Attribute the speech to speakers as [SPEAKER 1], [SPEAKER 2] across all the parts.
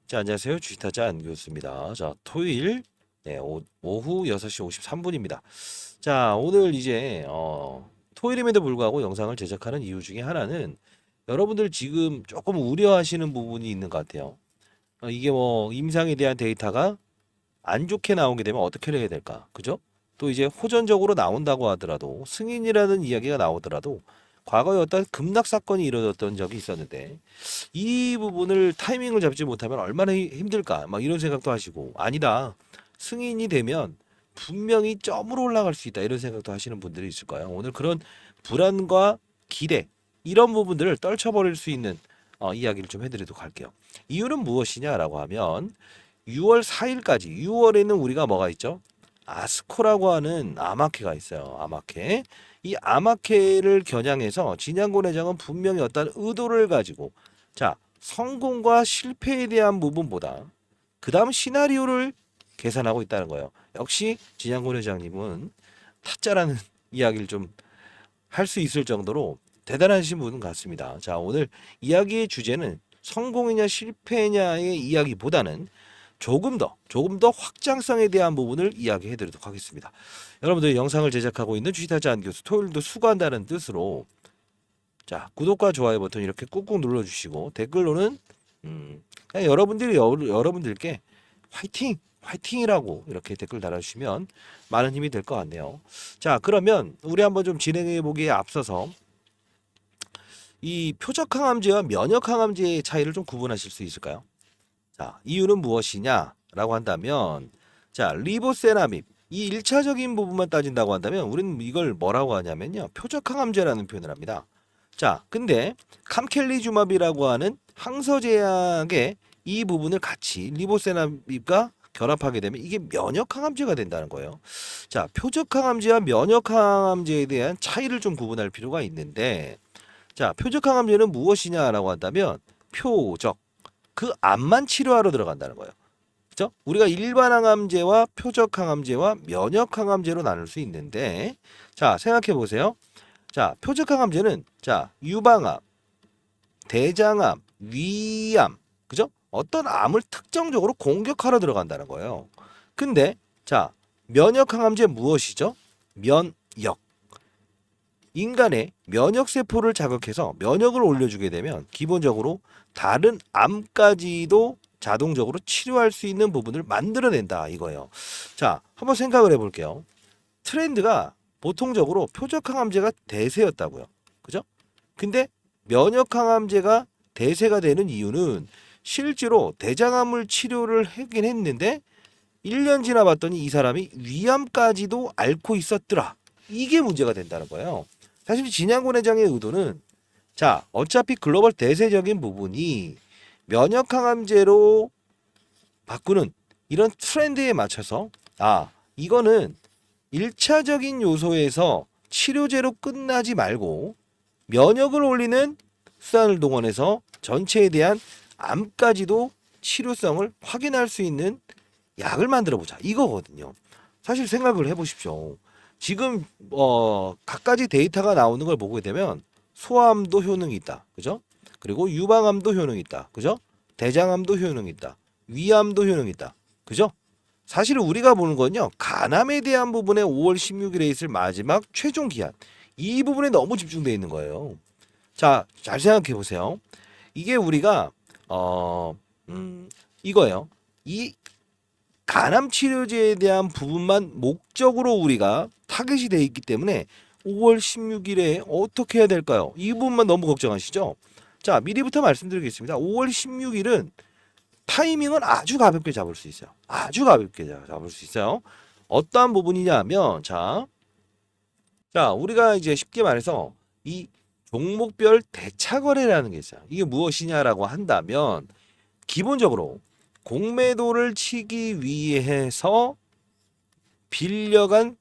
[SPEAKER 1] 자, 안녕하세요. 주식타자 안교수입니다. 자, 토요일 오후 6시 53분입니다. 자, 오늘 이제 토요일임에도 불구하고 영상을 제작하는 이유 중에 하나는 여러분들 지금 조금 우려하시는 부분이 있는 것 같아요. 이게 뭐 임상에 대한 데이터가 안 좋게 나오게 되면 어떻게 해야 될까? 그죠? 또 이제 호전적으로 나온다고 하더라도 승인이라는 이야기가 나오더라도 과거에 어떤 급락 사건이 이루어졌던 적이 있었는데 이 부분을 타이밍을 잡지 못하면 얼마나 힘들까? 막 이런 생각도 하시고 아니다. 승인이 되면 분명히 점으로 올라갈 수 있다. 이런 생각도 하시는 분들이 있을 거예요. 오늘 그런 불안과 기대 이런 부분들을 떨쳐버릴 수 있는 이야기를 좀 해드리도록 할게요. 이유는 무엇이냐라고 하면 6월 4일까지 6월에는 우리가 뭐가 있죠? 아스코라고 하는 아마케가 있어요. 아마케. 이 아마케를 겨냥해서 진양곤 회장은 분명히 어떤 의도를 가지고 자, 성공과 실패에 대한 부분보다 그 다음 시나리오를 계산하고 있다는 거예요. 역시 진양곤 회장님은 타짜라는 이야기를 좀 할 수 있을 정도로 대단하신 분 같습니다. 자, 오늘 이야기의 주제는 성공이냐 실패냐의 이야기보다는 조금 더 확장성에 대한 부분을 이야기해 드리도록 하겠습니다. 여러분들 영상을 제작하고 있는 주식타자 안교수 토요일도 수고한다는 뜻으로 자, 구독과 좋아요 버튼 이렇게 꾹꾹 눌러 주시고 댓글로는 그냥 여러분들께 화이팅이라고 이렇게 댓글 달아주시면 많은 힘이 될 것 같네요. 자, 그러면 우리 한번 좀 진행해 보기에 앞서서 이 표적 항암제와 면역 항암제의 차이를 좀 구분하실 수 있을까요? 자, 이유는 무엇이냐라고 한다면 자, 리보세라밉 이 1차적인 부분만 따진다고 한다면 우리는 이걸 뭐라고 하냐면요. 표적 항암제라는 표현을 합니다. 자, 근데 캄켈리주마비라고 하는 항서제약의 이 부분을 같이 리보세라밉과 결합하게 되면 이게 면역 항암제가 된다는 거예요. 자, 표적 항암제와 면역 항암제에 대한 차이를 좀 구분할 필요가 있는데 자, 표적 항암제는 무엇이냐라고 한다면 표적 그 암만 치료하러 들어간다는 거예요. 그죠? 우리가 일반 항암제와 표적 항암제와 면역 항암제로 나눌 수 있는데 자, 생각해 보세요. 자, 표적 항암제는 자, 유방암, 대장암, 위암, 그죠? 어떤 암을 특정적으로 공격하러 들어간다는 거예요. 근데 자, 면역 항암제 무엇이죠? 면역. 인간의 면역 세포를 자극해서 면역을 올려주게 되면 기본적으로 다른 암까지도 자동적으로 치료할 수 있는 부분을 만들어낸다 이거예요. 자, 한번 생각을 해볼게요. 트렌드가 보통적으로 표적 항암제가 대세였다고요. 그죠? 근데 면역 항암제가 대세가 되는 이유는 실제로 대장암을 치료를 하긴 했는데 1년 지나 봤더니 이 사람이 위암까지도 앓고 있었더라. 이게 문제가 된다는 거예요. 사실 진양곤 회장의 의도는 자, 어차피 글로벌 대세적인 부분이 면역 항암제로 바꾸는 이런 트렌드에 맞춰서 이거는 1차적인 요소에서 치료제로 끝나지 말고 면역을 올리는 수단을 동원해서 전체에 대한 암까지도 치료성을 확인할 수 있는 약을 만들어 보자 이거거든요. 사실 생각을 해보십시오. 지금 갖가지 데이터가 나오는 걸 보게 되면 소암도 효능이 있다. 그죠? 그리고 유방암도 효능이 있다. 그죠? 대장암도 효능이 있다. 위암도 효능이 있다. 그죠? 사실 우리가 보는 건요. 간암에 대한 부분에 5월 16일에 있을 마지막 최종 기한. 이 부분에 너무 집중되어 있는 거예요. 자, 잘 생각해 보세요. 이게 우리가 이거예요. 이 간암 치료제에 대한 부분만 목적으로 우리가 타겟이 돼 있기 때문에 5월 16일에 어떻게 해야 될까요? 이 부분만 너무 걱정하시죠? 자, 미리부터 말씀드리겠습니다. 5월 16일은 타이밍은 아주 가볍게 잡을 수 있어요. 아주 가볍게 잡을 수 있어요. 어떠한 부분이냐면 자, 우리가 이제 쉽게 말해서 이 종목별 대차 거래라는 게 있어요. 이게 무엇이냐라고 한다면 기본적으로 공매도를 치기 위해서 빌려간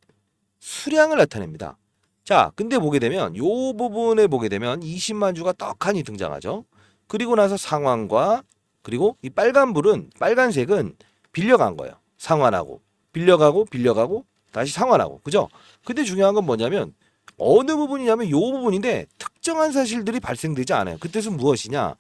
[SPEAKER 1] 수량을 나타냅니다. 자, 근데 보게 되면 요 부분에 보게 되면 20만 주가 떡하니 등장하죠. 그리고 나서 상환과 그리고 이 빨간색은 빌려간 거예요. 상환하고 빌려가고 다시 상환하고 그죠? 근데 중요한 건 뭐냐면 어느 부분이냐면 요 부분인데 특정한 사실들이 발생되지 않아요. 그 뜻은 무엇이냐?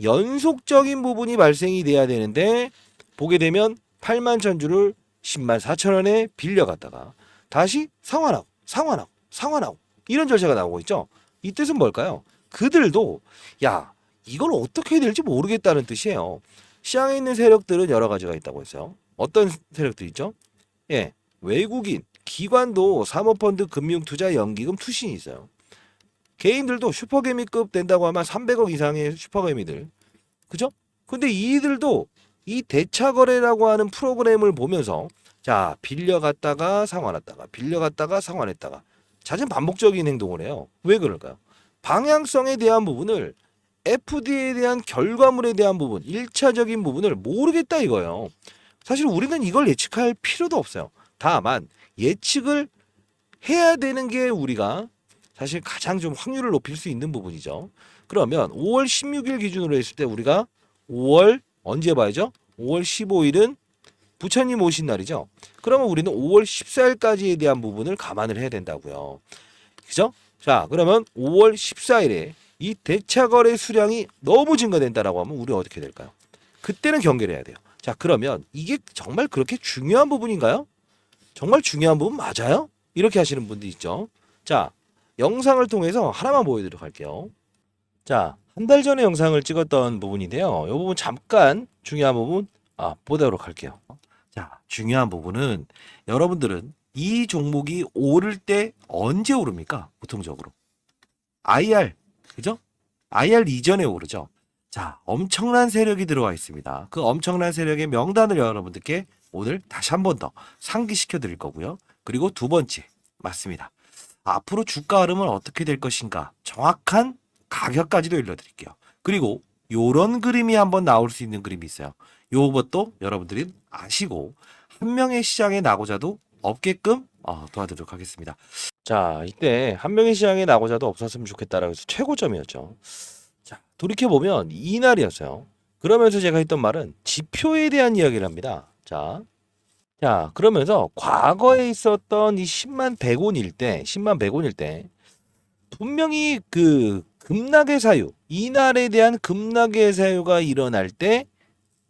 [SPEAKER 1] 연속적인 부분이 발생이 돼야 되는데 보게 되면 8만 천주를 10만 4천 원에 빌려갔다가 다시 상환하고 이런 절차가 나오고 있죠. 이 뜻은 뭘까요? 그들도 야 이걸 어떻게 해야 될지 모르겠다는 뜻이에요. 시장에 있는 세력들은 여러 가지가 있다고 했어요. 어떤 세력들 있죠? 예, 외국인, 기관도 사모펀드, 금융투자, 연기금, 투신이 있어요. 개인들도 슈퍼개미급 된다고 하면 300억 이상의 슈퍼개미들. 그죠? 근데 이들도 이 대차거래라고 하는 프로그램을 보면서 자, 빌려갔다가 상환했다가 빌려갔다가 상환했다가 잦은 반복적인 행동을 해요. 왜 그럴까요? 방향성에 대한 부분을 FD에 대한 결과물에 대한 부분, 1차적인 부분을 모르겠다 이거예요. 사실 우리는 이걸 예측할 필요도 없어요. 다만 예측을 해야 되는 게 우리가 사실 가장 좀 확률을 높일 수 있는 부분이죠. 그러면 5월 16일 기준으로 했을 때 우리가 5월 언제 봐야죠? 5월 15일은 부처님 오신 날이죠. 그러면 우리는 5월 14일까지에 대한 부분을 감안을 해야 된다고요. 그죠? 자, 그러면 5월 14일에 이 대차거래 수량이 너무 증가된다라고 하면 우리 어떻게 될까요? 그때는 경계를 해야 돼요. 자, 그러면 이게 정말 그렇게 중요한 부분인가요? 정말 중요한 부분 맞아요? 이렇게 하시는 분들 있죠. 자, 영상을 통해서 하나만 보여드리도록 할게요. 자, 한 달 전에 영상을 찍었던 부분인데요. 이 부분 잠깐 중요한 부분 보도록 할게요. 자, 중요한 부분은 여러분들은 이 종목이 오를 때 언제 오릅니까? 보통적으로. IR, 그죠? IR 이전에 오르죠. 자, 엄청난 세력이 들어와 있습니다. 그 엄청난 세력의 명단을 여러분들께 오늘 다시 한 번 더 상기시켜 드릴 거고요. 그리고 두 번째, 맞습니다. 앞으로 주가 흐름은 어떻게 될 것인가 정확한 가격까지도 일러드릴게요. 그리고 요런 그림이 한번 나올 수 있는 그림이 있어요. 요것도 여러분들이 아시고 한 명의 시장에 나고자도 없게끔 도와드리도록 하겠습니다. 자, 이때 한 명의 시장에 나고자도 없었으면 좋겠다라고 해서 최고점이었죠. 자, 돌이켜보면 이날이었어요. 그러면서 제가 했던 말은 지표에 대한 이야기를 합니다. 자, 그러면서 과거에 있었던 이 10만 100원일 때, 10만 100원일 때 분명히 그 급락의 사유, 이날에 대한 급락의 사유가 일어날 때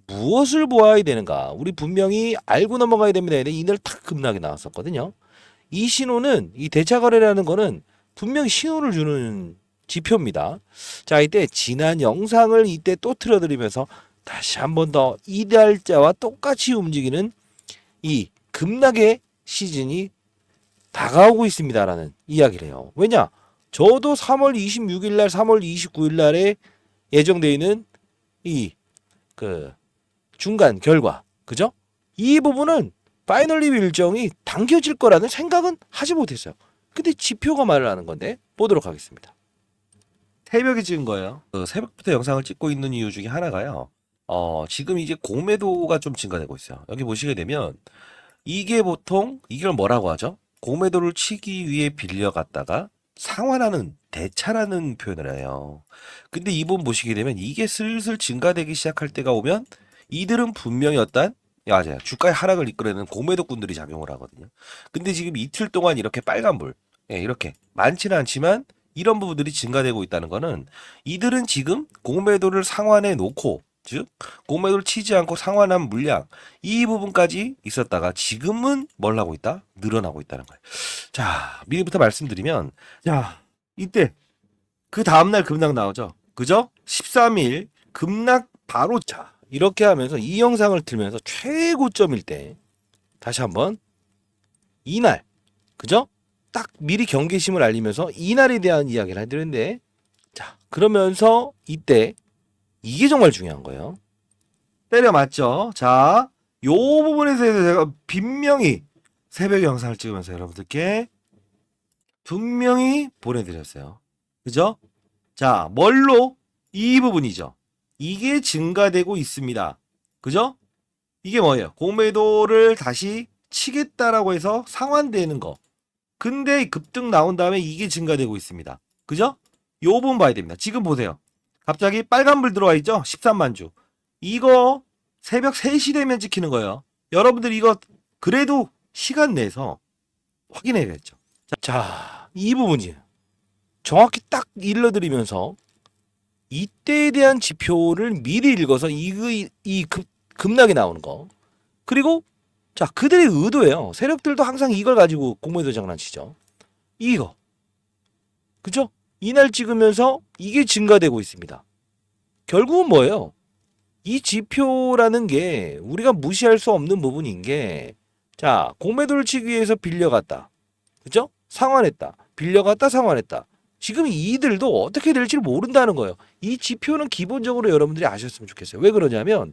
[SPEAKER 1] 무엇을 보아야 되는가? 우리 분명히 알고 넘어가야 됩니다. 이날 탁 급락이 나왔었거든요. 이 신호는 이 대차거래라는 거는 분명히 신호를 주는 지표입니다. 자, 이때 지난 영상을 이때 또 틀어드리면서 다시 한 번 더 이달자와 똑같이 움직이는 이 급락의 시즌이 다가오고 있습니다라는 이야기를 해요. 왜냐? 저도 3월 26일 날, 3월 29일 날에 예정되어 있는 이 그 중간 결과, 그죠? 이 부분은 파이널 리뷰 일정이 당겨질 거라는 생각은 하지 못했어요. 근데 지표가 말을 하는 건데 보도록 하겠습니다. 새벽에 찍은 거예요. 새벽부터 영상을 찍고 있는 이유 중에 하나가요. 지금 이제 공매도가 좀 증가되고 있어요. 여기 보시게 되면 이게 보통 이걸 뭐라고 하죠? 공매도를 치기 위해 빌려갔다가 상환하는 대차라는 표현을 해요. 근데 이 부분 보시게 되면 이게 슬슬 증가되기 시작할 때가 오면 이들은 분명히 어떤 맞아요. 주가의 하락을 이끌어내는 공매도꾼들이 작용을 하거든요. 근데 지금 이틀 동안 이렇게 빨간불, 이렇게 많지는 않지만 이런 부분들이 증가되고 있다는 거는 이들은 지금 공매도를 상환해 놓고 즉 공매도를 치지 않고 상환한 물량 이 부분까지 있었다가 지금은 뭘 하고 있다? 늘어나고 있다는 거예요. 자, 미리부터 말씀드리면 자, 이때 그 다음날 급락 나오죠. 그죠? 13일 급락 바로 자 이렇게 하면서 이 영상을 틀면서 최고점일 때 다시 한번 이날 그죠? 딱 미리 경계심을 알리면서 이날에 대한 이야기를 해드렸는데 자 그러면서 이때 이게 정말 중요한 거예요. 때려 맞죠? 자, 요 부분에서 제가 분명히 새벽 영상을 찍으면서 여러분들께 분명히 보내드렸어요. 그죠? 자, 뭘로? 이 부분이죠. 이게 증가되고 있습니다. 그죠? 이게 뭐예요? 공매도를 다시 치겠다라고 해서 상환되는 거. 근데 급등 나온 다음에 이게 증가되고 있습니다. 그죠? 요 부분 봐야 됩니다. 지금 보세요. 갑자기 빨간불 들어와 있죠? 13만 주. 이거 새벽 3시 되면 찍히는 거예요. 여러분들 이거 그래도 시간 내서 확인해야겠죠. 자, 이 부분이에요. 정확히 딱 일러드리면서 이때에 대한 지표를 미리 읽어서 급락이 나오는 거. 그리고 자, 그들의 의도예요. 세력들도 항상 이걸 가지고 공매도 장난치죠. 이거. 그죠? 이날 찍으면서 이게 증가되고 있습니다. 결국은 뭐예요? 이 지표라는 게 우리가 무시할 수 없는 부분인 게, 자, 공매도를 치기 위해서 빌려갔다. 그죠? 상환했다. 빌려갔다, 상환했다. 지금 이들도 어떻게 될지 모른다는 거예요. 이 지표는 기본적으로 여러분들이 아셨으면 좋겠어요. 왜 그러냐면,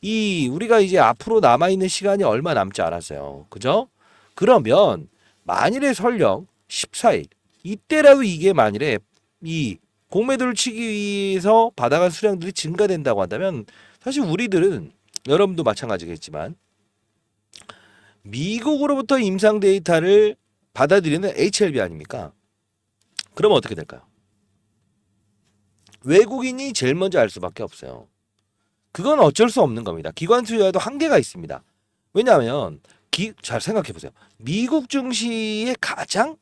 [SPEAKER 1] 우리가 이제 앞으로 남아있는 시간이 얼마 남지 않았어요. 그죠? 그러면, 만일에 설령 14일, 이때라도 이게 만일에 이 공매도를 치기 위해서 받아간 수량들이 증가된다고 한다면, 사실 우리들은 여러분도 마찬가지겠지만 미국으로부터 임상 데이터를 받아들이는 HLB 아닙니까? 그러면 어떻게 될까요? 외국인이 제일 먼저 알 수밖에 없어요. 그건 어쩔 수 없는 겁니다. 기관 투자에도 한계가 있습니다. 왜냐하면 잘 생각해 보세요. 미국 증시의 가장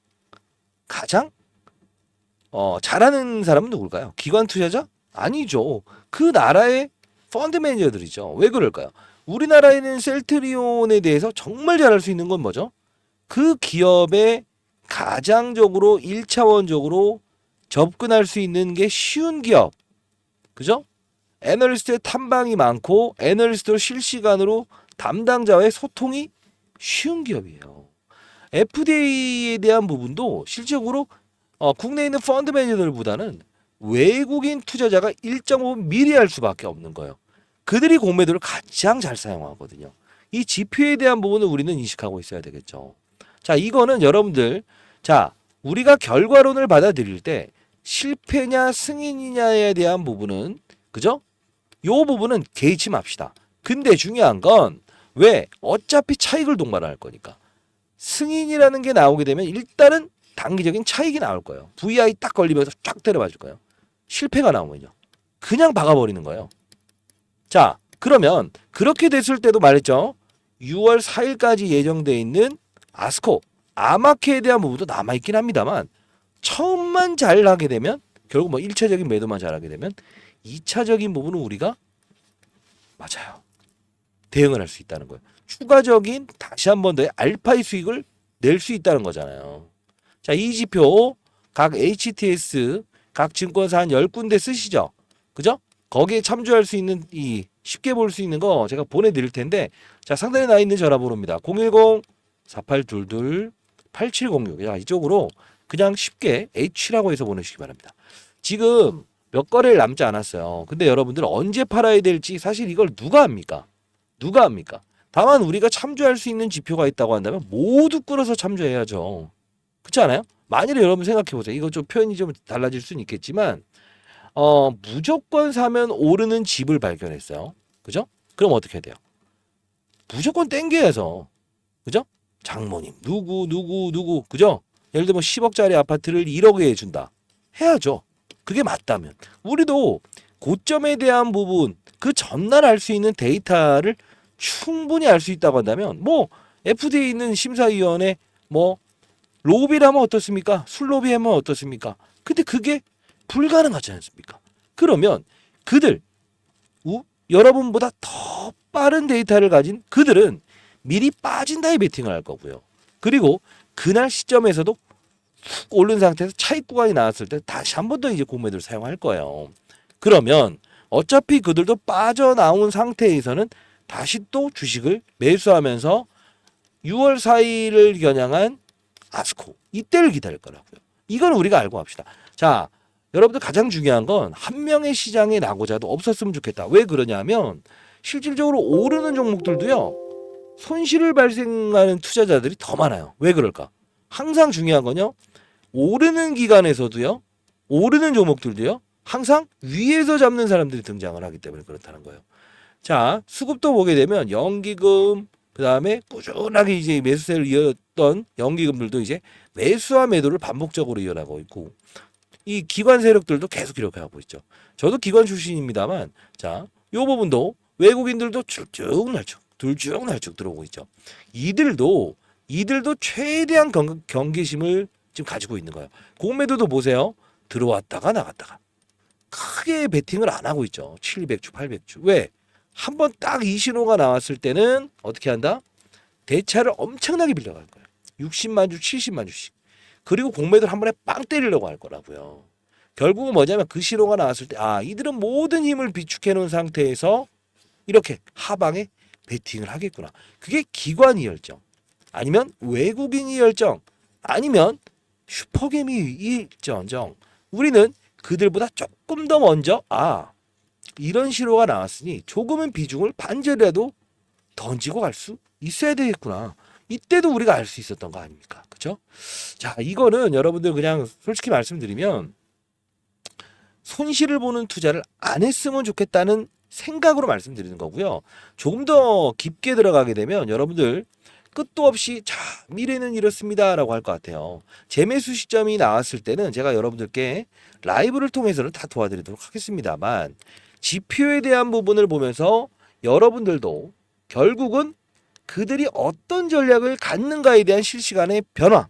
[SPEAKER 1] 잘하는 사람은 누굴까요? 기관 투자자? 아니죠. 그 나라의 펀드 매니저들이죠. 왜 그럴까요? 우리나라에는 셀트리온에 대해서 정말 잘할 수 있는 건 뭐죠? 그 기업에 가장적으로 1차원적으로 접근할 수 있는 게 쉬운 기업. 그죠? 애널리스트의 탐방이 많고 애널리스트로 실시간으로 담당자와의 소통이 쉬운 기업이에요. FDA에 대한 부분도 실질적으로 국내에 있는 펀드 매니저들보다는 외국인 투자자가 일정 부분 미리 할 수밖에 없는 거예요. 그들이 공매도를 가장 잘 사용하거든요. 이 지표에 대한 부분을 우리는 인식하고 있어야 되겠죠. 자, 이거는 여러분들, 자, 우리가 결과론을 받아들일 때 실패냐 승인이냐에 대한 부분은, 그죠? 요 부분은 개의치 맙시다. 근데 중요한 건 왜? 어차피 차익을 동반할 거니까. 승인이라는 게 나오게 되면 일단은 단기적인 차익이 나올 거예요. VI 딱 걸리면서 쫙 때려맞을 거예요. 실패가 나오면요, 그냥 박아버리는 거예요. 자, 그러면 그렇게 됐을 때도 말했죠. 6월 4일까지 예정되어 있는 아스코, 아마케에 대한 부분도 남아있긴 합니다만, 처음만 잘하게 되면, 결국 뭐 1차적인 매도만 잘하게 되면 2차적인 부분은 우리가 맞아요, 대응을 할 수 있다는 거예요. 추가적인 다시 한 번 더의 알파의 수익을 낼 수 있다는 거잖아요. 자, 이 지표 각 HTS 각 증권사 한 10군데 쓰시죠. 그죠? 거기에 참조할 수 있는 쉽게 볼 수 있는 거 제가 보내드릴 텐데, 자, 상단에 나 있는 전화번호입니다. 010-4822-8706. 자, 이쪽으로 그냥 쉽게 H라고 해서 보내주시기 바랍니다. 지금 몇 거래일 남지 않았어요. 근데 여러분들 언제 팔아야 될지 사실 이걸 누가 합니까? 누가 합니까? 다만 우리가 참조할 수 있는 지표가 있다고 한다면 모두 끌어서 참조해야죠. 그렇지 않아요? 만일에 여러분 생각해 보세요. 이거 좀 표현이 좀 달라질 수는 있겠지만, 무조건 사면 오르는 집을 발견했어요. 그죠? 그럼 어떻게 돼요? 무조건 땡겨야죠. 그죠? 장모님, 누구, 그죠? 예를 들면 10억짜리 아파트를 1억에 준다. 해야죠. 그게 맞다면. 우리도 고점에 대한 부분, 그 전날 알 수 있는 데이터를 충분히 알 수 있다고 한다면, 뭐, FDA 있는 심사위원회, 뭐, 로비라면 어떻습니까? 술로비하면 어떻습니까? 근데 그게 불가능하지 않습니까? 그러면 그들, 여러분보다 더 빠른 데이터를 가진 그들은 미리 빠진다에 베팅을 할 거고요. 그리고 그날 시점에서도 훅 오른 상태에서 차익 구간이 나왔을 때 다시 한 번 더 이제 공매도를 사용할 거예요. 그러면 어차피 그들도 빠져나온 상태에서는 다시 또 주식을 매수하면서 6월 4일을 겨냥한 아스코, 이때를 기다릴 거라고요. 이건 우리가 알고 합시다. 자, 여러분들 가장 중요한 건 한 명의 시장의 낙오자도 없었으면 좋겠다. 왜 그러냐면 실질적으로 오르는 종목들도요, 손실을 발생하는 투자자들이 더 많아요. 왜 그럴까? 항상 중요한 건요, 오르는 기간에서도요, 오르는 종목들도요, 항상 위에서 잡는 사람들이 등장을 하기 때문에 그렇다는 거예요. 자, 수급도 보게 되면 연기금, 그 다음에 꾸준하게 이제 매수세를 이었던 연기금들도 이제 매수와 매도를 반복적으로 이어나가고 있고, 이 기관 세력들도 계속 이렇게 하고 있죠. 저도 기관 출신입니다만, 자, 요 부분도 외국인들도 들쭉날쭉 들어오고 있죠. 이들도 최대한 경계심을 지금 가지고 있는 거예요. 공매도도 보세요. 들어왔다가 나갔다가, 크게 베팅을 안 하고 있죠. 700주, 800주. 왜? 한번 딱 이 신호가 나왔을 때는 어떻게 한다? 대차를 엄청나게 빌려갈 거예요. 60만 주, 70만 주씩. 그리고 공매도를 한 번에 빵 때리려고 할 거라고요. 결국은 뭐냐면 그 신호가 나왔을 때 이들은 모든 힘을 비축해 놓은 상태에서 이렇게 하방에 베팅을 하겠구나. 그게 기관이 열정. 아니면 외국인이 열정. 아니면 슈퍼개미 열정. 우리는 그들보다 조금 더 먼저 이런 신호가 나왔으니 조금은 비중을 반절이라도 던지고 갈 수 있어야 되겠구나. 이때도 우리가 알 수 있었던 거 아닙니까? 그렇죠? 자, 이거는 여러분들 그냥 솔직히 말씀드리면 손실을 보는 투자를 안 했으면 좋겠다는 생각으로 말씀드리는 거고요. 조금 더 깊게 들어가게 되면 여러분들 끝도 없이 미래는 이렇습니다라고 할 것 같아요. 재매수 시점이 나왔을 때는 제가 여러분들께 라이브를 통해서는 다 도와드리도록 하겠습니다만 지표에 대한 부분을 보면서 여러분들도 결국은 그들이 어떤 전략을 갖는가에 대한 실시간의 변화,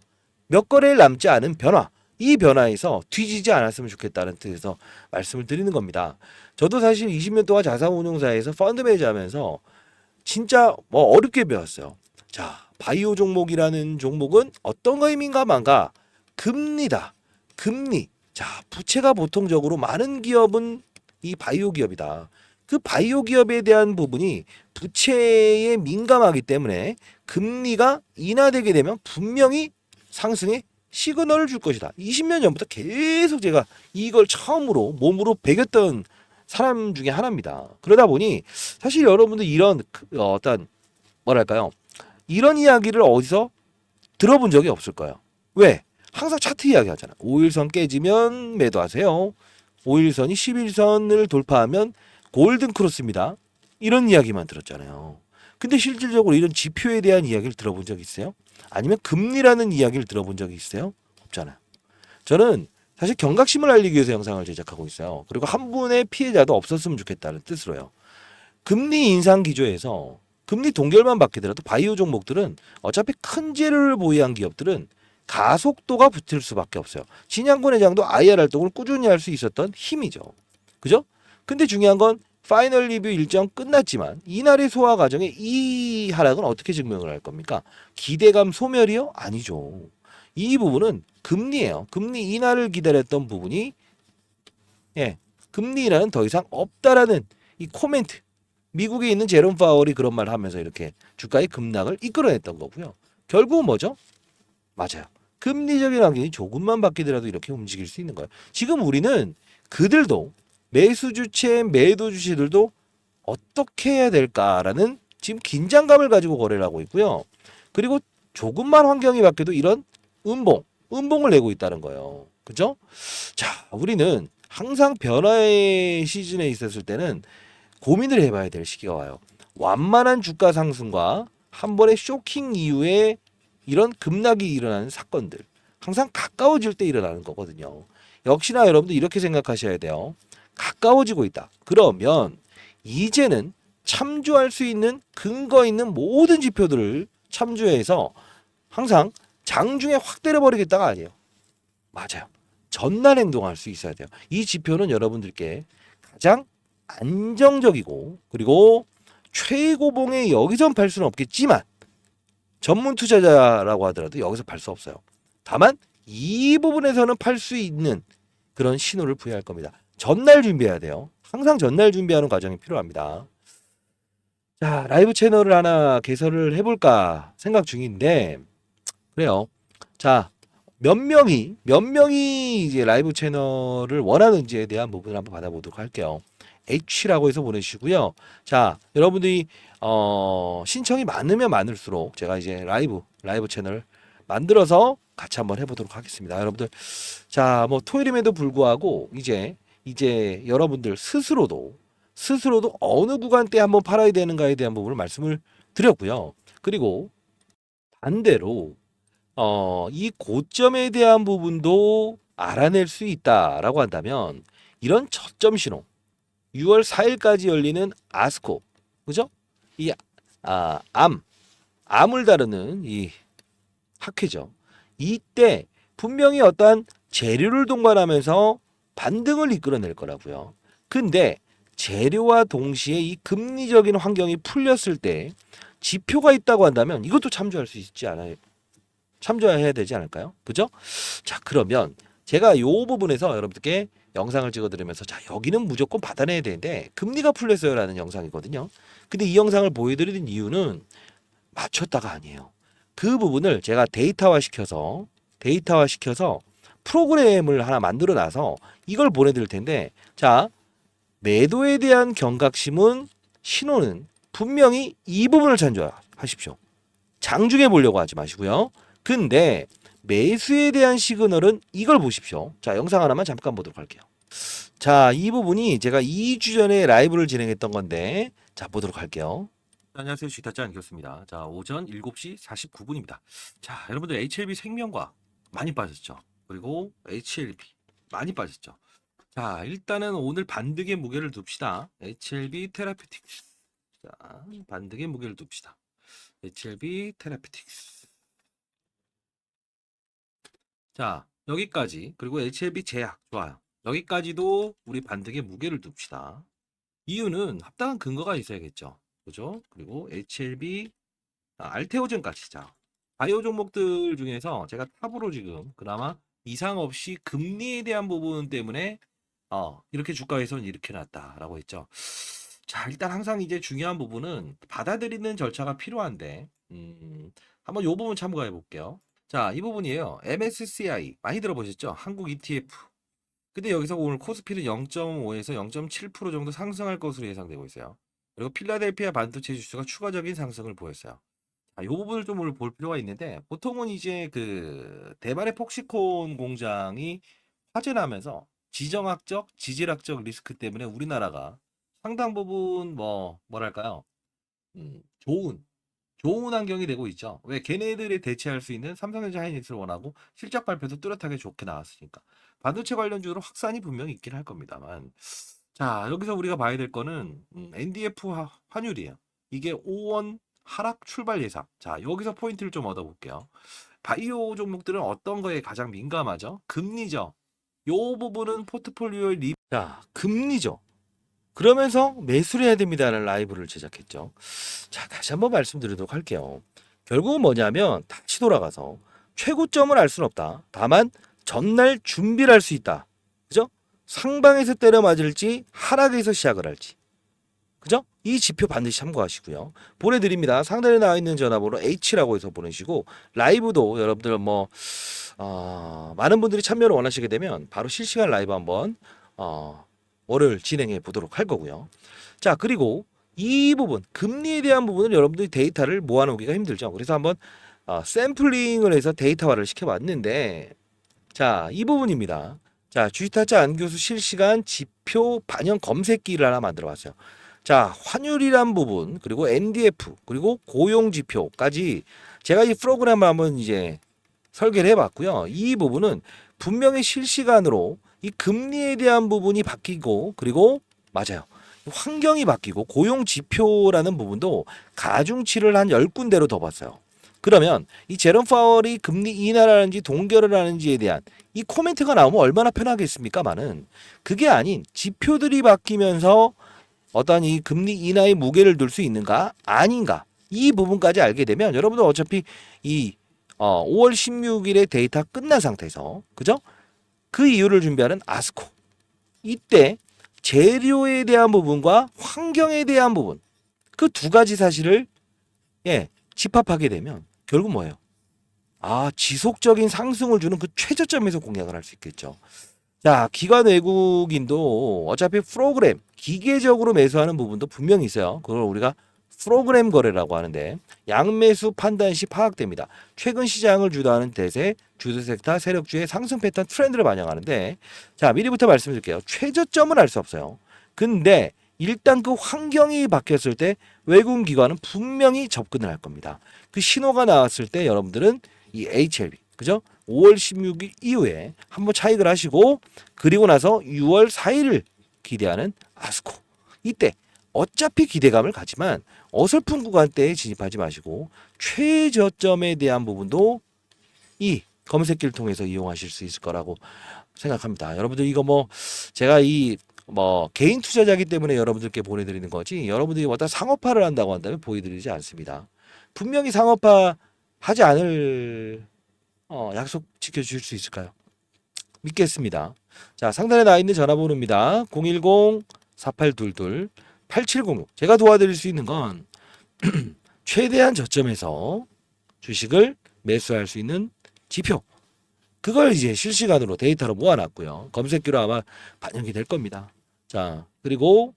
[SPEAKER 1] 몇 거래일 남지 않은 변화, 이 변화에서 뒤지지 않았으면 좋겠다는 뜻에서 말씀을 드리는 겁니다. 저도 사실 20년 동안 자산운용사에서 펀드 매니저하면서 진짜 어렵게 배웠어요. 자, 바이오 종목이라는 종목은 어떤 거에 민감한가? 금리다. 금리. 자, 부채가 보통적으로 많은 기업은 이 바이오 기업이다. 그 바이오 기업에 대한 부분이 부채에 민감하기 때문에 금리가 인하되게 되면 분명히 상승의 시그널을 줄 것이다. 20년 전부터 계속 제가 이걸 처음으로 몸으로 배겼던 사람 중에 하나입니다. 그러다 보니 사실 여러분들 이런 어떤 뭐랄까요? 이런 이야기를 어디서 들어본 적이 없을 거예요. 왜? 항상 차트 이야기 하잖아. 5일선 깨지면 매도하세요. 5일선이 11선을 돌파하면 골든 크로스입니다. 이런 이야기만 들었잖아요. 근데 실질적으로 이런 지표에 대한 이야기를 들어본 적 있어요? 아니면 금리라는 이야기를 들어본 적이 있어요? 없잖아요. 저는 사실 경각심을 알리기 위해서 영상을 제작하고 있어요. 그리고 한 분의 피해자도 없었으면 좋겠다는 뜻으로요. 금리 인상 기조에서 금리 동결만 받게 되라도 바이오 종목들은 어차피 큰 재료를 보유한 기업들은 가속도가 붙을 수밖에 없어요. 진양권 회장도 IR 활동을 꾸준히 할 수 있었던 힘이죠. 그죠? 근데 중요한 건 파이널 리뷰 일정 끝났지만 이날의 소화 과정에 이 하락은 어떻게 증명을 할 겁니까? 기대감 소멸이요? 아니죠. 이 부분은 금리예요. 금리 인하를 기다렸던 부분이 금리 인하는 더 이상 없다라는 이 코멘트. 미국에 있는 제롬 파월이 그런 말을 하면서 이렇게 주가의 급락을 이끌어냈던 거고요. 결국은 뭐죠? 맞아요. 금리적인 환경이 조금만 바뀌더라도 이렇게 움직일 수 있는 거예요. 지금 우리는 그들도 매수 주체, 매도 주체들도 어떻게 해야 될까라는 지금 긴장감을 가지고 거래를 하고 있고요. 그리고 조금만 환경이 바뀌어도 이런 음봉을 내고 있다는 거예요. 그죠? 자, 우리는 항상 변화의 시즌에 있었을 때는 고민을 해봐야 될 시기가 와요. 완만한 주가 상승과 한 번의 쇼킹 이후에 이런 급락이 일어나는 사건들 항상 가까워질 때 일어나는 거거든요. 역시나 여러분들 이렇게 생각하셔야 돼요. 가까워지고 있다. 그러면 이제는 참조할 수 있는 근거 있는 모든 지표들을 참조해서 항상 장중에 확 때려버리겠다가 아니에요. 맞아요. 전날 행동할 수 있어야 돼요. 이 지표는 여러분들께 가장 안정적이고 그리고 최고봉에 여기선 팔 수는 없겠지만 전문 투자자라고 하더라도 여기서 팔 수 없어요. 다만 이 부분에서는 팔 수 있는 그런 신호를 부여할 겁니다. 전날 준비해야 돼요. 항상 전날 준비하는 과정이 필요합니다. 자, 라이브 채널을 하나 개설을 해볼까 생각 중인데 그래요. 자, 몇 명이 이제 라이브 채널을 원하는지에 대한 부분을 한번 받아보도록 할게요. H라고 해서 보내주시고요. 자, 여러분들이 신청이 많으면 많을수록 제가 이제 라이브 채널 만들어서 같이 한번 해보도록 하겠습니다. 여러분들, 자, 뭐 토요일임에도 불구하고 이제 여러분들 스스로도 어느 구간대 한번 팔아야 되는가에 대한 부분을 말씀을 드렸고요. 그리고 반대로 이 고점에 대한 부분도 알아낼 수 있다라고 한다면 이런 저점 신호 6월 4일까지 열리는 아스코, 그죠? 이 암을 다루는 이 학회죠. 이때 분명히 어떠한 재료를 동반하면서 반등을 이끌어낼 거라고요. 근데 재료와 동시에 이 금리적인 환경이 풀렸을 때 지표가 있다고 한다면 이것도 참조할 수 있지 않아요? 참조해야 되지 않을까요? 그죠? 자, 그러면 제가 이 부분에서 여러분들께 영상을 찍어드리면서 자, 여기는 무조건 받아내야 되는데 금리가 풀렸어요 라는 영상이거든요. 근데 이 영상을 보여드리는 이유는 맞췄다가 아니에요. 그 부분을 제가 데이터화 시켜서 프로그램을 하나 만들어 놔서 이걸 보내드릴 텐데, 자, 매도에 대한 경각심은 신호는 분명히 이 부분을 참조하십시오. 장중에 보려고 하지 마시고요. 근데 매수에 대한 시그널은 이걸 보십시오. 자, 영상 하나만 잠깐 보도록 할게요. 자, 이 부분이 제가 2주 전에 라이브를 진행했던 건데, 자, 보도록 할게요. 안녕하세요. 주식타짜 안겼습니다. 자, 오전 7시 49분입니다. 자, 여러분들 HLB 생명과 많이 빠졌죠. 그리고 HLB 많이 빠졌죠. 자, 일단은 오늘 반등의 무게를 둡시다. HLB 테라피틱스. 자, 반등의 무게를 둡시다. HLB 테라피틱스. 자, 여기까지. 그리고 HLB 제약. 좋아요. 여기까지도 우리 반등의 무게를 둡시다. 이유는 합당한 근거가 있어야겠죠. 그죠? 그리고 HLB, 알테오젠까지. 자, 바이오 종목들 중에서 제가 탑으로 지금 그나마 이상 없이 금리에 대한 부분 때문에 이렇게 주가 훼손 이렇게 났다라고 했죠. 자, 일단 항상 이제 중요한 부분은 받아들이는 절차가 필요한데, 한번 요 부분 참고해 볼게요. 자, 이 부분이에요. MSCI 많이 들어보셨죠? 한국 ETF. 근데 여기서 오늘 코스피는 0.5에서 0.7% 정도 상승할 것으로 예상되고 있어요. 그리고 필라델피아 반도체 지수가 추가적인 상승을 보였어요. 이 부분을 좀 오늘 볼 필요가 있는데, 보통은 이제 그 대만의 폭시콘 공장이 화재나면서 지정학적, 지질학적 리스크 때문에 우리나라가 상당 부분 뭐랄까요? 좋은 환경이 되고 있죠. 왜 걔네들에 대체할 수 있는 삼성전자 하이닉스를 원하고 실적 발표도 뚜렷하게 좋게 나왔으니까 반도체 관련주로 확산이 분명히 있긴 할 겁니다만, 자, 여기서 우리가 봐야 될 거는 NDF 환율이에요. 이게 5원 하락 출발 예상. 자, 여기서 포인트를 좀 얻어볼게요. 바이오 종목들은 어떤 거에 가장 민감하죠? 금리죠. 요 부분은 포트폴리오의 자, 금리죠. 그러면서 매수를 해야 됩니다라는 라이브를 제작했죠. 자, 다시 한번 말씀드리도록 할게요. 결국은 뭐냐면 다시 돌아가서 최고점을 알 수는 없다. 다만 전날 준비를 할 수 있다. 그죠? 상방에서 때려 맞을지 하락에서 시작을 할지. 그죠? 이 지표 반드시 참고하시고요. 보내드립니다. 상단에 나와 있는 전화번호 H라고 해서 보내시고, 라이브도 여러분들 많은 분들이 참여를 원하시게 되면 바로 실시간 라이브 한번 월요일 진행해 보도록 할 거고요. 자, 그리고 이 부분 금리에 대한 부분을 여러분들이 데이터를 모아놓기가 힘들죠. 그래서 한번 샘플링을 해서 데이터화를 시켜봤는데, 자, 이 부분입니다. 자, 주식타짜 안교수 실시간 지표 반영 검색기를 하나 만들어봤어요. 자, 환율이란 부분, 그리고 NDF, 그리고 고용 지표까지 제가 이 프로그램을 한번 이제 설계를 해봤고요. 이 부분은 분명히 실시간으로 이 금리에 대한 부분이 바뀌고, 그리고 맞아요. 환경이 바뀌고 고용 지표라는 부분도 가중치를 한 10군데로 더 봤어요. 그러면 이 제롬 파월이 금리 인하라는지 동결을 하는지에 대한 이 코멘트가 나오면 얼마나 편하겠습니까만은, 그게 아닌 지표들이 바뀌면서 어떤 이 금리 인하의 무게를 둘 수 있는가 아닌가, 이 부분까지 알게 되면 여러분들 어차피 이 5월 16일에 데이터 끝난 상태에서, 그죠? 그 이유를 준비하는 아스코, 이때 재료에 대한 부분과 환경에 대한 부분, 그 두 가지 사실을 집합하게 되면 결국 뭐예요? 지속적인 상승을 주는 그 최저점에서 공략을 할 수 있겠죠. 자, 기관 외국인도 어차피 프로그램, 기계적으로 매수하는 부분도 분명히 있어요. 그걸 우리가 프로그램 거래라고 하는데, 양매수 판단 시 파악됩니다. 최근 시장을 주도하는 대세, 주도 섹터, 세력주의 상승 패턴 트렌드를 반영하는데, 자, 미리부터 말씀드릴게요. 최저점은 알 수 없어요. 근데 일단 그 환경이 바뀌었을 때 외국인 기관은 분명히 접근을 할 겁니다. 그 신호가 나왔을 때 여러분들은 이 HLB, 그죠? 5월 16일 이후에 한번 차익을 하시고, 그리고 나서 6월 4일을 기대하는 아스코, 이때 어차피 기대감을 가지만 어설픈 구간대에 진입하지 마시고 최저점에 대한 부분도 이 검색기를 통해서 이용하실 수 있을 거라고 생각합니다. 여러분들 이거 뭐 제가 이 뭐 개인 투자자기 때문에 여러분들께 보내드리는 거지 여러분들이 어떤 상업화를 한다고 한다면 보여드리지 않습니다. 분명히 상업화 하지 않을 약속 지켜주실 수 있을까요? 믿겠습니다. 자, 상단에 나와 있는 전화번호입니다. 010-4822-8706. 제가 도와드릴 수 있는 건 최대한 저점에서 주식을 매수할 수 있는 지표. 그걸 이제 실시간으로 데이터로 모아놨고요. 검색기로 아마 반영이 될 겁니다. 자, 그리고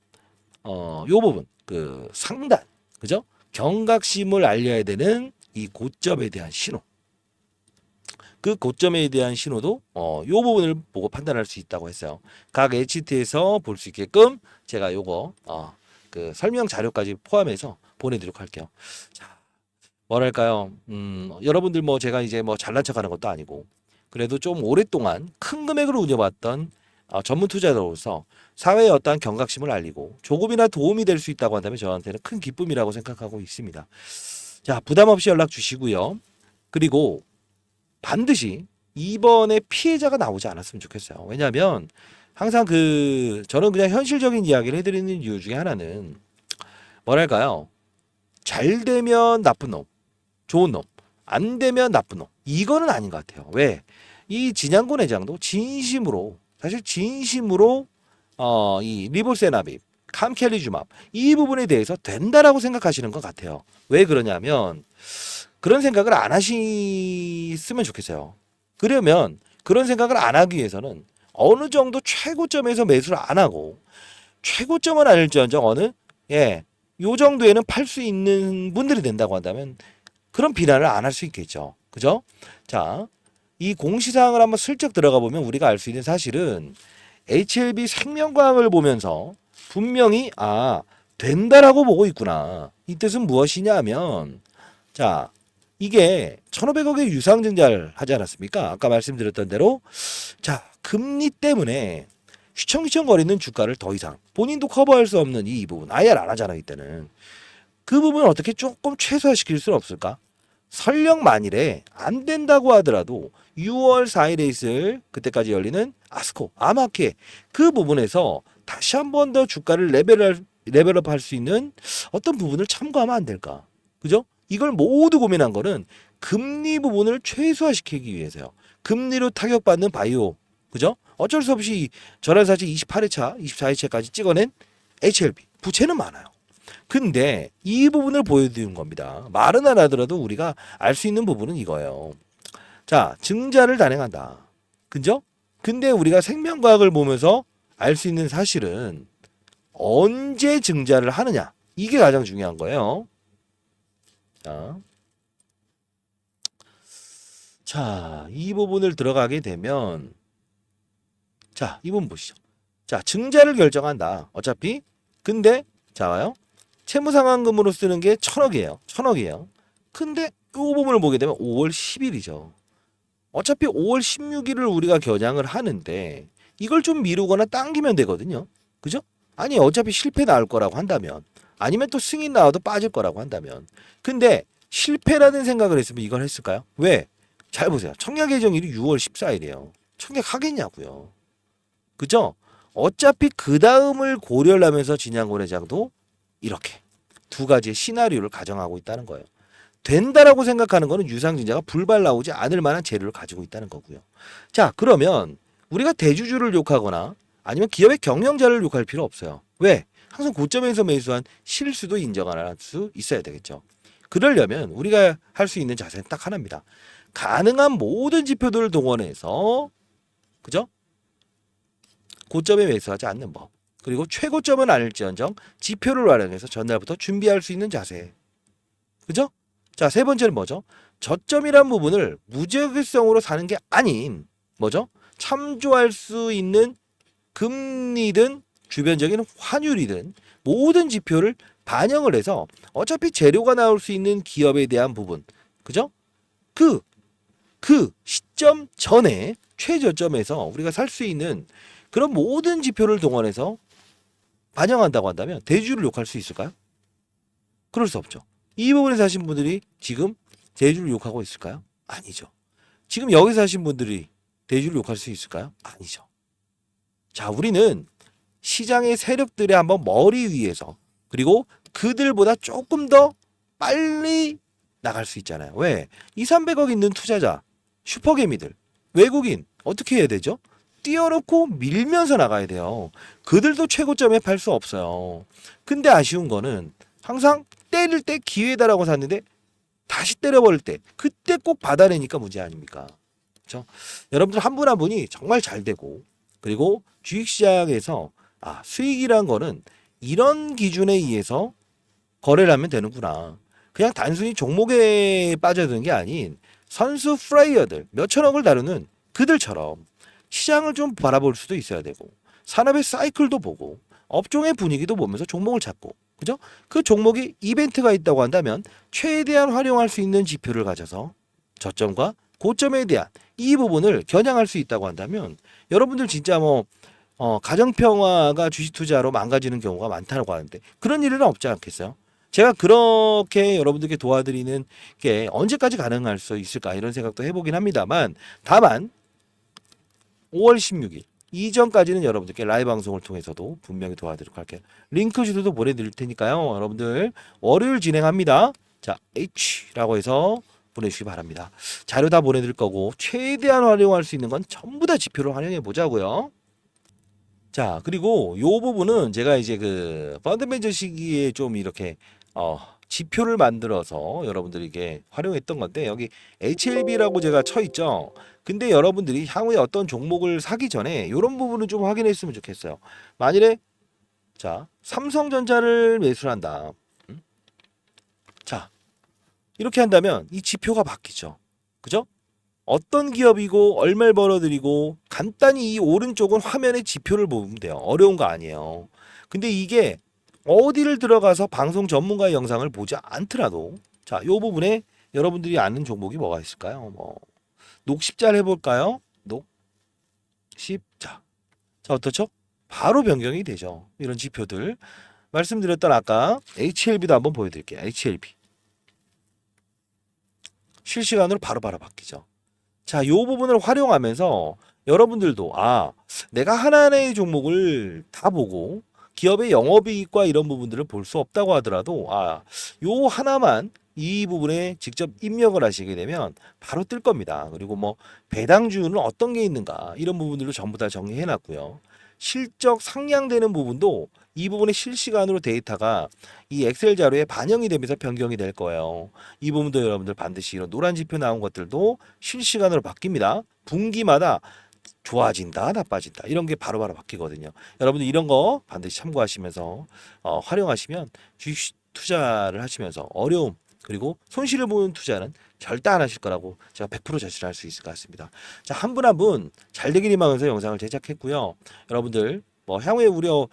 [SPEAKER 1] 요 부분 그 상단, 그죠? 경각심을 알려야 되는 이 고점에 대한 신호. 그 고점에 대한 신호도 요 부분을 보고 판단할 수 있다고 했어요. 각 HT에서 볼 수 있게끔 제가 요거 그 설명 자료까지 포함해서 보내드리도록 할게요. 자, 뭐랄까요? 여러분들 뭐 제가 이제 뭐 잘난 척하는 것도 아니고 그래도 좀 오랫동안 큰 금액을 운영봤던 전문 투자자로서 사회에 어떠한 경각심을 알리고 조금이나 도움이 될 수 있다고 한다면 저한테는 큰 기쁨이라고 생각하고 있습니다. 자, 부담 없이 연락 주시고요. 그리고 반드시 이번에 피해자가 나오지 않았으면 좋겠어요. 왜냐하면 항상 저는 그냥 현실적인 이야기를 해드리는 이유 중에 하나는 뭐랄까요? 잘 되면 나쁜 놈, 좋은 놈, 안 되면 나쁜 놈. 이거는 아닌 것 같아요. 왜? 이 진양군 회장도 진심으로 사실 진심으로 이 리보세나빕, 캄켈리주맙 이 부분에 대해서 된다라고 생각하시는 것 같아요. 왜 그러냐면 그런 생각을 안 하셨으면 좋겠어요. 그러면 그런 생각을 안 하기 위해서는 어느 정도 최고점에서 매수를 안 하고 최고점은 아닐지언정 요 정도에는 팔 수 있는 분들이 된다고 한다면 그런 비난을 안 할 수 있겠죠. 그죠? 자, 이 공시사항을 한번 슬쩍 들어가 보면 우리가 알 수 있는 사실은 HLB 생명과학을 보면서 분명히 된다라고 보고 있구나. 이 뜻은 무엇이냐 하면 자, 이게 1,500억의 유상증자를 하지 않았습니까? 아까 말씀드렸던 대로 자, 금리 때문에 휘청휘청거리는 주가를 더 이상 본인도 커버할 수 없는 이 부분 IR 안 하잖아요. 이때는 그 부분을 어떻게 조금 최소화시킬 수는 없을까? 설령 만일에 안 된다고 하더라도 6월 4일에 있을 그때까지 열리는 아스코 아마케 그 부분에서 다시 한 번 더 주가를 레벨업 할 수 있는 어떤 부분을 참고하면 안 될까? 그죠? 이걸 모두 고민한 거는 금리 부분을 최소화시키기 위해서요. 금리로 타격받는 바이오, 그죠? 어쩔 수 없이 전환사채 28회차, 24회차까지 찍어낸 HLB 부채는 많아요. 근데 이 부분을 보여드리는 겁니다. 말은 안 하더라도 우리가 알 수 있는 부분은 이거예요. 자, 증자를 단행한다. 그죠? 근데 우리가 생명과학을 보면서 알 수 있는 사실은 언제 증자를 하느냐. 이게 가장 중요한 거예요. 자, 이 부분을 들어가게 되면 자, 이 부분 보시죠. 자, 증자를 결정한다. 어차피 근데 자요. 채무상환금으로 쓰는 게 1,000억이에요. 1,000억이에요. 근데 이 부분을 보게 되면 5월 10일이죠. 어차피 5월 16일을 우리가 겨냥을 하는데 이걸 좀 미루거나 당기면 되거든요. 그죠? 아니 어차피 실패 나올 거라고 한다면 아니면 또 승인 나와도 빠질 거라고 한다면 근데 실패라는 생각을 했으면 이걸 했을까요? 왜? 잘 보세요. 청약 예정일이 6월 14일이에요. 청약 하겠냐고요. 그죠? 어차피 그 다음을 고려를 하면서 진양곤 회장도 이렇게 두 가지의 시나리오를 가정하고 있다는 거예요. 된다라고 생각하는 거는 유상증자가 불발 나오지 않을 만한 재료를 가지고 있다는 거고요. 자, 그러면 우리가 대주주를 욕하거나 아니면 기업의 경영자를 욕할 필요 없어요. 왜? 항상 고점에서 매수한 실수도 인정할 수 있어야 되겠죠. 그러려면 우리가 할 수 있는 자세는 딱 하나입니다. 가능한 모든 지표들을 동원해서 그죠? 고점에 매수하지 않는 법. 그리고 최고점은 아닐지언정 지표를 활용해서 전날부터 준비할 수 있는 자세. 그죠? 자, 세 번째는 뭐죠? 저점이란 부분을 무적일성으로 사는 게 아닌 뭐죠? 참조할 수 있는 금리든 주변적인 환율이든 모든 지표를 반영을 해서 어차피 재료가 나올 수 있는 기업에 대한 부분. 그죠? 그 시점 전에 최저점에서 우리가 살 수 있는 그런 모든 지표를 동원해서 반영한다고 한다면 대주주를 욕할 수 있을까요? 그럴 수 없죠. 이 부분에 사신 분들이 지금 대주주를 욕하고 있을까요? 아니죠. 지금 여기서 하신 분들이 대주를 욕할 수 있을까요? 아니죠. 자, 우리는 시장의 세력들의 한번 머리 위에서 그리고 그들보다 조금 더 빨리 나갈 수 있잖아요. 왜? 2, 300억 있는 투자자, 슈퍼개미들, 외국인 어떻게 해야 되죠? 띄워놓고 밀면서 나가야 돼요. 그들도 최고점에 팔 수 없어요. 근데 아쉬운 거는 항상 때릴 때 기회다라고 샀는데 다시 때려버릴 때 그때 꼭 받아내니까 문제 아닙니까? 그렇죠? 여러분들 한 분 한 분이 정말 잘 되고 그리고 주식시장에서 수익이란 거는 이런 기준에 의해서 거래를 하면 되는구나. 그냥 단순히 종목에 빠져드는 게 아닌 선수 플레이어들 몇천억을 다루는 그들처럼 시장을 좀 바라볼 수도 있어야 되고 산업의 사이클도 보고 업종의 분위기도 보면서 종목을 찾고 그죠? 그 종목이 이벤트가 있다고 한다면 최대한 활용할 수 있는 지표를 가져서 저점과 고점에 대한 이 부분을 겨냥할 수 있다고 한다면 여러분들 진짜 가정평화가 주식 투자로 망가지는 경우가 많다고 하는데 그런 일은 없지 않겠어요? 제가 그렇게 여러분들께 도와드리는 게 언제까지 가능할 수 있을까 이런 생각도 해보긴 합니다만 다만 5월 16일 이전까지는 여러분들께 라이브 방송을 통해서도 분명히 도와드리도록 할게요. 링크 주소도 보내드릴 테니까요. 여러분들 월요일 진행합니다. 자, H라고 해서 보내주시기 바랍니다. 자료 다 보내드릴 거고 최대한 활용할 수 있는 건 전부 다 지표를 활용해 보자고요. 자, 그리고 요 부분은 제가 이제 그 펀드매니저 시기에 좀 이렇게 지표를 만들어서 여러분들에게 활용했던 건데 여기 HLB라고 제가 쳐 있죠. 근데 여러분들이 향후에 어떤 종목을 사기 전에 이런 부분을 좀 확인했으면 좋겠어요. 만일에 자, 삼성전자를 매수한다. 자, 이렇게 한다면 이 지표가 바뀌죠. 그죠? 어떤 기업이고 얼마를 벌어들이고 간단히 이 오른쪽은 화면의 지표를 보면 돼요. 어려운 거 아니에요. 근데 이게 어디를 들어가서 방송 전문가의 영상을 보지 않더라도 자, 요 부분에 여러분들이 아는 종목이 뭐가 있을까요? 녹십자를 해볼까요? 녹십자. 자, 어떻죠? 바로 변경이 되죠. 이런 지표들. 말씀드렸던 아까 HLB도 한번 보여드릴게요. HLB. 실시간으로 바로바로 바뀌죠. 자, 요 부분을 활용하면서 여러분들도 내가 하나의 종목을 다 보고 기업의 영업이익과 이런 부분들을 볼 수 없다고 하더라도 요 하나만 이 부분에 직접 입력을 하시게 되면 바로 뜰 겁니다. 그리고 배당주는 어떤 게 있는가 이런 부분들도 전부 다 정리해 놨고요. 실적 상향되는 부분도 이 부분의 실시간으로 데이터가 이 엑셀 자료에 반영이 되면서 변경이 될 거예요. 이 부분도 여러분들 반드시 이런 노란 지표 나온 것들도 실시간으로 바뀝니다. 분기마다 좋아진다, 나빠진다 이런 게 바로바로 바뀌거든요. 여러분들 이런 거 반드시 참고하시면서 활용하시면 주식 투자를 하시면서 어려움 그리고 손실을 보는 투자는 절대 안 하실 거라고 제가 100% 자신할 수 있을 것 같습니다. 자, 한 분 한 분 잘 되길 희망해서 영상을 제작했고요. 여러분들 향후에 우려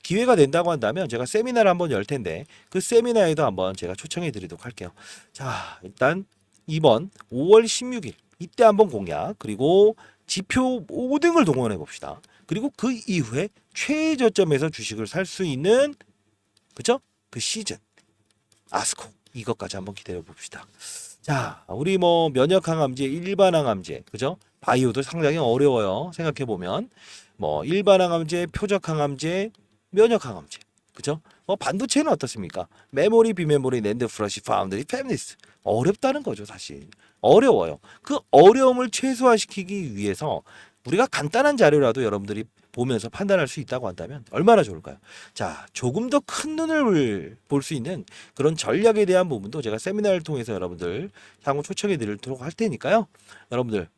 [SPEAKER 1] 기회가 된다고 한다면 제가 세미나를 한번 열 텐데 그 세미나에도 한번 제가 초청해 드리도록 할게요. 자, 일단 이번 5월 16일 이때 한번 공략 그리고 지표 5등을 동원해 봅시다. 그리고 그 이후에 최저점에서 주식을 살 수 있는 그죠? 그 시즌 아스코 이것까지 한번 기다려 봅시다. 자, 우리 면역 항암제, 일반 항암제, 그죠? 바이오도 상당히 어려워요. 생각해 보면 일반 항암제, 표적 항암제, 면역 항암제, 그죠? 반도체는 어떻습니까? 메모리, 비메모리, 낸드, 플러시, 파운드리, 패밀리스 어렵다는 거죠, 사실. 어려워요. 그 어려움을 최소화시키기 위해서 우리가 간단한 자료라도 여러분들이 보면서 판단할 수 있다고 한다면 얼마나 좋을까요? 자, 조금 더 큰 눈을 볼 수 있는 그런 전략에 대한 부분도 제가 세미나를 통해서 여러분들 향후 초청해 드리도록 할 테니까요. 여러분들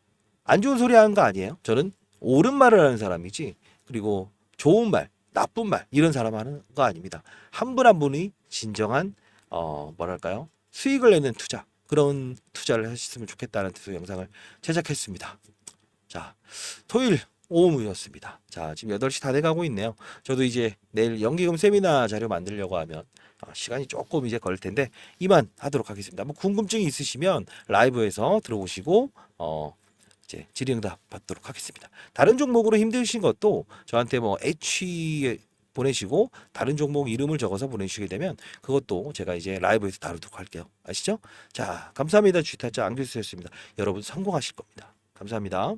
[SPEAKER 1] 안 좋은 소리 하는 거 아니에요. 저는 옳은 말을 하는 사람이지 그리고 좋은 말, 나쁜 말 이런 사람 하는 거 아닙니다. 한 분 한 분이 진정한 뭐랄까요? 수익을 내는 투자 그런 투자를 하셨으면 좋겠다는 뜻의 영상을 제작했습니다. 자, 토요일 오후였습니다. 자, 지금 8시 다 돼가고 있네요. 저도 이제 내일 연기금 세미나 자료 만들려고 하면 시간이 조금 이제 걸릴 텐데 이만 하도록 하겠습니다. 궁금증이 있으시면 라이브에서 들어오시고 이제 질의응답 받도록 하겠습니다. 다른 종목으로 힘드신 것도 저한테 H 보내시고 다른 종목 이름을 적어서 보내주시게 되면 그것도 제가 이제 라이브에서 다루도록 할게요. 아시죠? 자, 감사합니다. 주식타짜 안규수였습니다. 여러분 성공하실 겁니다. 감사합니다. 감사합니다.